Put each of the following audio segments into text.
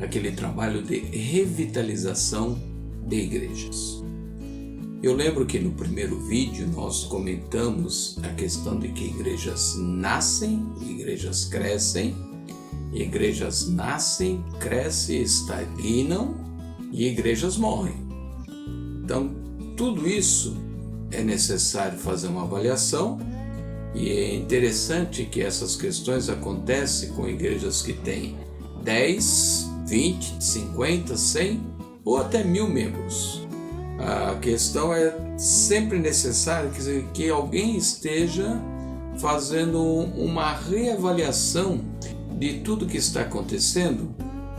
aquele trabalho de revitalização de igrejas. Eu lembro que no primeiro vídeo nós comentamos a questão de que igrejas nascem, igrejas crescem, igrejas nascem, crescem, estagnam e igrejas morrem. Então, tudo isso é necessário fazer uma avaliação e é interessante que essas questões acontecem com igrejas que têm 10, 20, 50, 100 ou até 1000 membros. A questão é sempre necessário que alguém esteja fazendo uma reavaliação de tudo que está acontecendo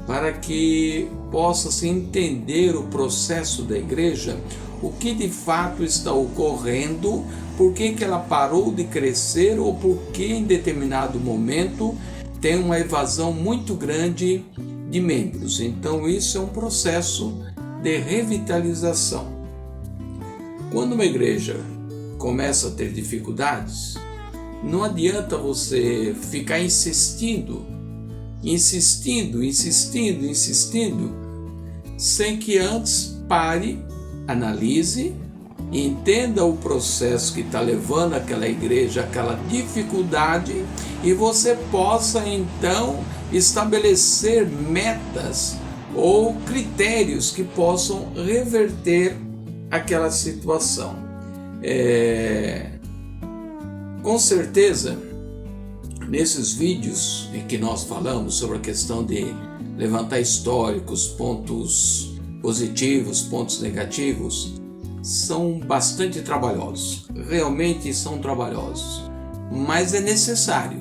para que possa-se entender o processo da igreja, o que de fato está ocorrendo, por que ela parou de crescer ou por que em determinado momento tem uma evasão muito grande de membros. Então isso é um processo de revitalização. Quando uma igreja começa a ter dificuldades, não adianta você ficar insistindo, sem que antes pare, analise, entenda o processo que está levando aquela igreja, aquela dificuldade, e você possa então estabelecer metas ou critérios que possam reverter aquela situação. Com certeza, nesses vídeos em que nós falamos sobre a questão de levantar históricos, pontos positivos, pontos negativos, são bastante trabalhosos, realmente são trabalhosos, mas é necessário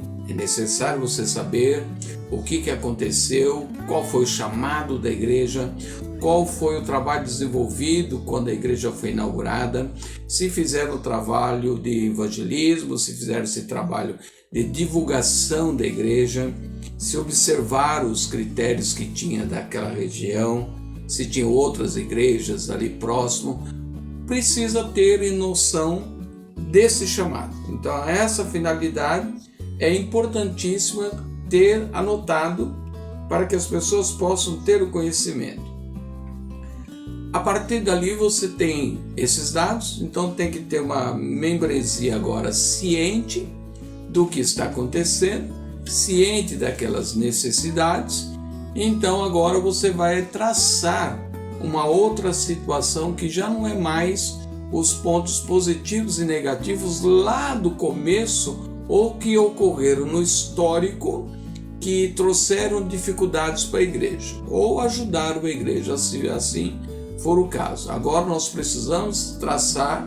você saber o que aconteceu, qual foi o chamado da igreja, qual foi o trabalho desenvolvido quando a igreja foi inaugurada, se fizeram o trabalho de evangelismo, se fizeram esse trabalho de divulgação da igreja, se observaram os critérios que tinha daquela região, se tinha outras igrejas ali próximo, precisa ter noção desse chamado. Então essa finalidade é importantíssima ter anotado para que as pessoas possam ter o conhecimento. A partir dali você tem esses dados, então tem que ter uma membresia agora ciente do que está acontecendo, ciente daquelas necessidades. Então agora você vai traçar uma outra situação que já não é mais os pontos positivos e negativos lá do começo ou que ocorreram no histórico que trouxeram dificuldades para a igreja ou ajudaram a igreja, se assim for o caso. Agora nós precisamos traçar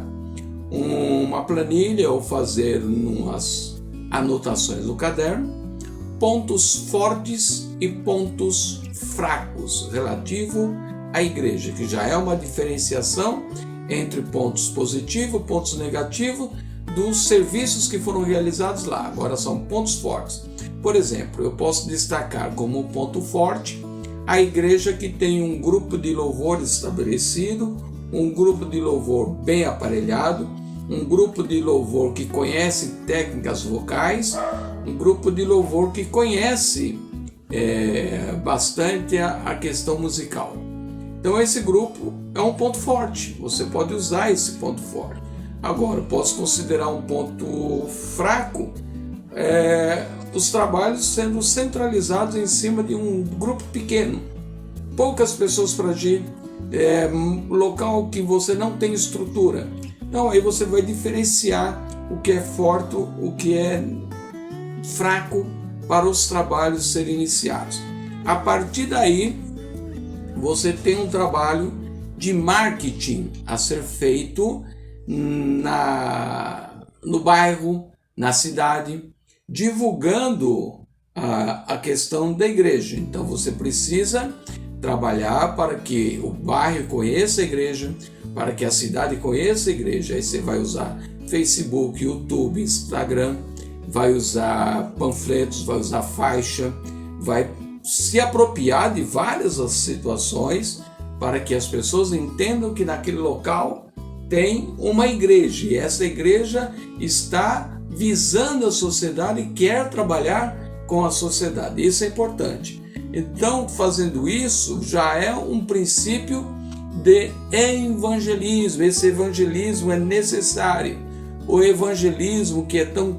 uma planilha ou fazer umas anotações no caderno, pontos fortes e pontos fracos relativo à igreja, que já é uma diferenciação entre pontos positivos e pontos negativos dos serviços que foram realizados lá. Agora são pontos fortes. Por exemplo, eu posso destacar como ponto forte a igreja que tem um grupo de louvor estabelecido, um grupo de louvor bem aparelhado, um grupo de louvor que conhece técnicas vocais, um grupo de louvor que conhece bastante a questão musical. Então esse grupo é um ponto forte, você pode usar esse ponto forte. Agora, eu posso considerar um ponto fraco os trabalhos sendo centralizados em cima de um grupo pequeno, poucas pessoas para agir, local que você não tem estrutura. Então aí você vai diferenciar o que é forte, o que é fraco para os trabalhos serem iniciados. A partir daí, você tem um trabalho de marketing a ser feito no bairro, na cidade, divulgando a questão da igreja. Então você precisa trabalhar para que o bairro conheça a igreja, para que a cidade conheça a igreja. Aí você vai usar Facebook, YouTube, Instagram, vai usar panfletos, vai usar faixa, vai se apropriar de várias situações para que as pessoas entendam que naquele local tem uma igreja e essa igreja está visando a sociedade e quer trabalhar com a sociedade. Isso é importante. Então, fazendo isso, já é um princípio de evangelismo. Esse evangelismo é necessário. O evangelismo que é tão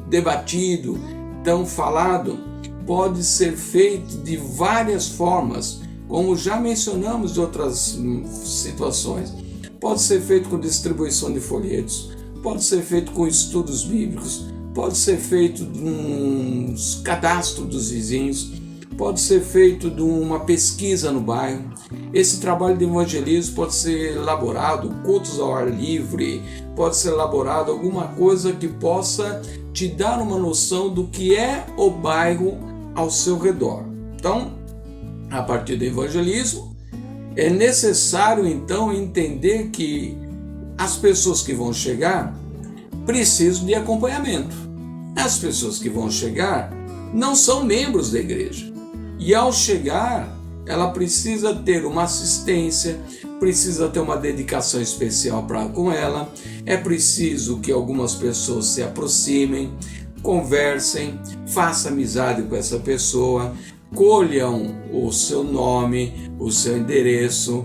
debatido, tão falado, pode ser feito de várias formas, como já mencionamos em outras situações. Pode ser feito com distribuição de folhetos, pode ser feito com estudos bíblicos, pode ser feito de um cadastro dos vizinhos, pode ser feito de uma pesquisa no bairro. Esse trabalho de evangelismo pode ser elaborado, cultos ao ar livre, pode ser elaborado alguma coisa que possa te dar uma noção do que é o bairro ao seu redor. Então, a partir do evangelismo, é necessário então entender que as pessoas que vão chegar precisam de acompanhamento. As pessoas que vão chegar não são membros da igreja. E ao chegar, ela precisa ter uma assistência, precisa ter uma dedicação especial com ela. É preciso que algumas pessoas se aproximem, conversem, façam amizade com essa pessoa, colham o seu nome, o seu endereço,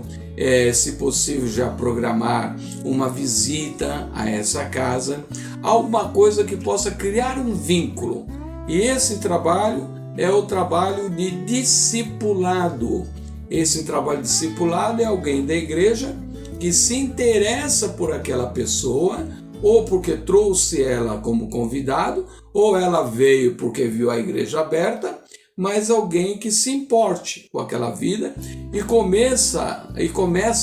se possível já programar uma visita a essa casa, alguma coisa que possa criar um vínculo. E esse trabalho é o trabalho de discipulado. Esse trabalho de discipulado é alguém da igreja que se interessa por aquela pessoa, ou porque trouxe ela como convidado, ou ela veio porque viu a igreja aberta, mas alguém que se importe com aquela vida e começa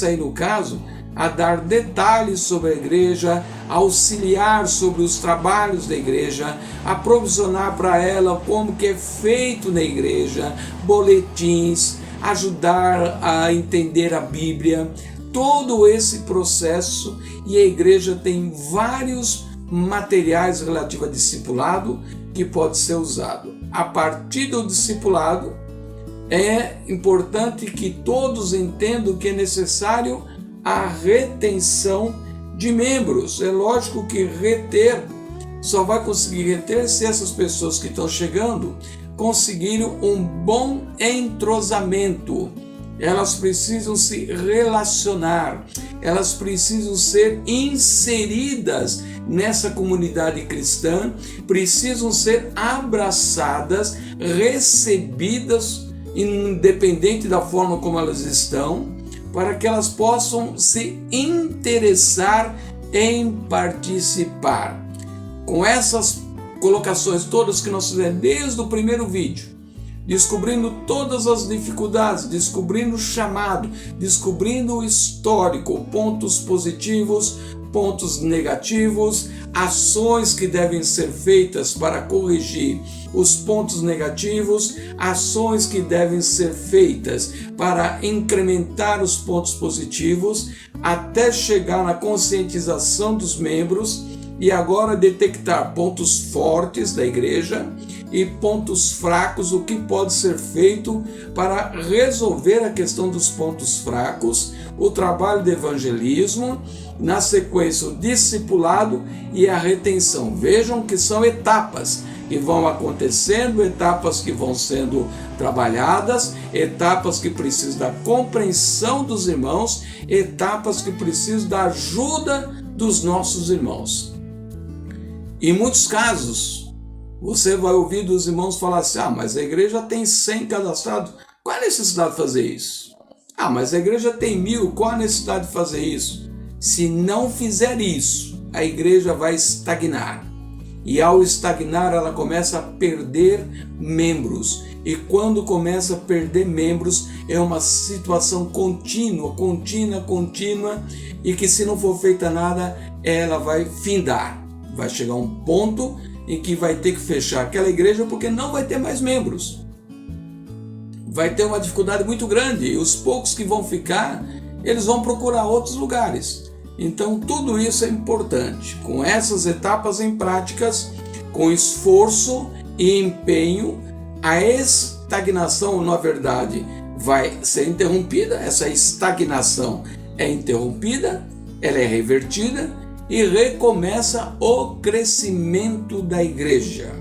aí no caso a dar detalhes sobre a igreja, a auxiliar sobre os trabalhos da igreja, a provisionar para ela como que é feito na igreja, boletins, ajudar a entender a Bíblia, todo esse processo. E a igreja tem vários materiais relativos a discipulado que pode ser usado. A partir do discipulado, é importante que todos entendam que é necessário a retenção de membros. É lógico que reter, só vai conseguir reter se essas pessoas que estão chegando conseguirem um bom entrosamento. Elas precisam se relacionar, elas precisam ser inseridas nessa comunidade cristã, precisam ser abraçadas, recebidas, independente da forma como elas estão, para que elas possam se interessar em participar. Com essas colocações todas que nós fizemos desde o primeiro vídeo, descobrindo todas as dificuldades, descobrindo o chamado, descobrindo o histórico, pontos positivos, pontos negativos, ações que devem ser feitas para corrigir os pontos negativos, ações que devem ser feitas para incrementar os pontos positivos, até chegar na conscientização dos membros e agora detectar pontos fortes da igreja e pontos fracos, o que pode ser feito para resolver a questão dos pontos fracos, o trabalho de evangelismo, na sequência o discipulado e a retenção. Vejam que são etapas que vão acontecendo, etapas que vão sendo trabalhadas, etapas que precisam da compreensão dos irmãos, etapas que precisam da ajuda dos nossos irmãos. Em muitos casos, você vai ouvir dos irmãos falar assim: mas a igreja tem 100 cadastrados, qual a necessidade de fazer isso? Mas a igreja tem 1000, qual a necessidade de fazer isso? Se não fizer isso, a igreja vai estagnar. E ao estagnar, ela começa a perder membros. E quando começa a perder membros, é uma situação contínua, e que se não for feita nada, ela vai findar. Vai chegar um ponto em que vai ter que fechar aquela igreja porque não vai ter mais membros. Vai ter uma dificuldade muito grande e os poucos que vão ficar, eles vão procurar outros lugares. Então tudo isso é importante. Com essas etapas em práticas, com esforço e empenho, a estagnação, na verdade, vai ser interrompida. Essa estagnação é interrompida, ela é revertida e recomeça o crescimento da igreja.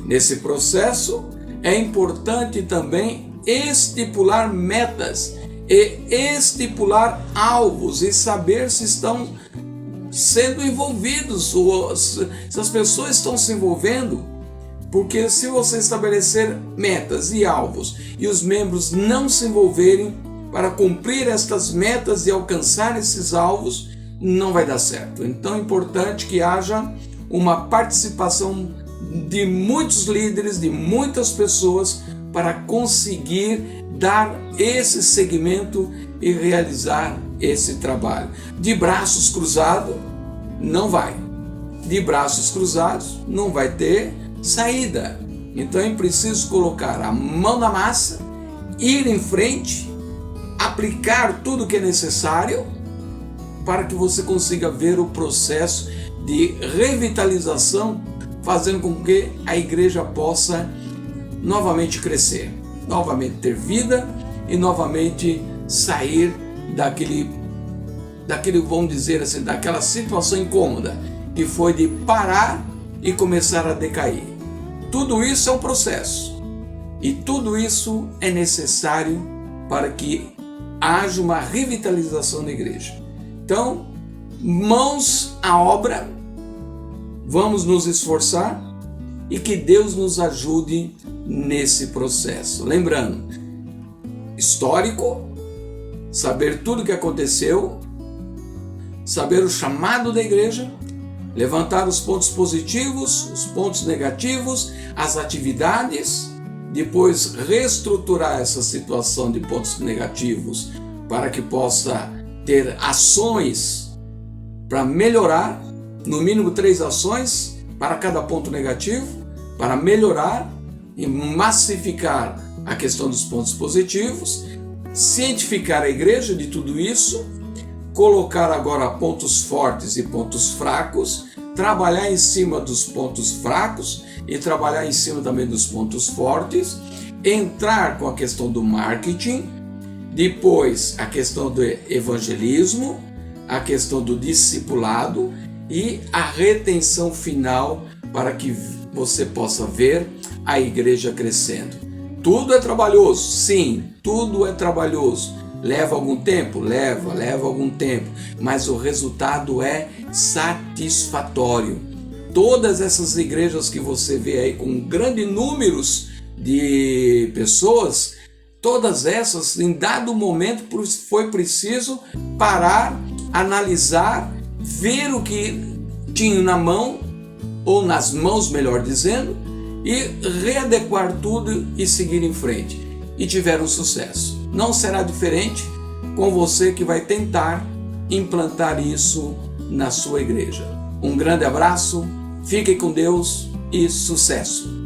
Nesse processo, é importante também estipular metas e estipular alvos e saber se estão sendo envolvidos ou se as pessoas estão se envolvendo. Porque se você estabelecer metas e alvos e os membros não se envolverem para cumprir estas metas e alcançar esses alvos, não vai dar certo. Então é importante que haja uma participação de muitos líderes, de muitas pessoas, para conseguir dar esse segmento e realizar esse trabalho. De braços cruzados, não vai. De braços cruzados, não vai ter saída. Então é preciso colocar a mão na massa, ir em frente, aplicar tudo o que é necessário para que você consiga ver o processo de revitalização, fazendo com que a igreja possa novamente crescer, novamente ter vida e novamente sair daquele, vamos dizer assim, daquela situação incômoda que foi de parar e começar a decair. Tudo isso é um processo e tudo isso é necessário para que haja uma revitalização da igreja. Então, mãos à obra, vamos nos esforçar e que Deus nos ajude nesse processo. Lembrando, histórico, saber tudo o que aconteceu, saber o chamado da igreja, levantar os pontos positivos, os pontos negativos, as atividades, depois reestruturar essa situação de pontos negativos para que possa ter ações para melhorar, no mínimo 3 ações para cada ponto negativo, para melhorar e massificar a questão dos pontos positivos, cientificar a igreja de tudo isso, colocar agora pontos fortes e pontos fracos, trabalhar em cima dos pontos fracos e trabalhar em cima também dos pontos fortes, entrar com a questão do marketing, depois a questão do evangelismo, a questão do discipulado e a retenção final para que você possa ver a igreja crescendo. Tudo é trabalhoso, sim, tudo é trabalhoso. Leva algum tempo? Leva algum tempo, mas o resultado é satisfatório. Todas essas igrejas que você vê aí com grandes números de pessoas, todas essas, em dado momento, foi preciso parar, analisar, ver o que tinha na mão, ou nas mãos, melhor dizendo, e readequar tudo e seguir em frente. E tiveram sucesso. Não será diferente com você que vai tentar implantar isso na sua igreja. Um grande abraço, fique com Deus e sucesso!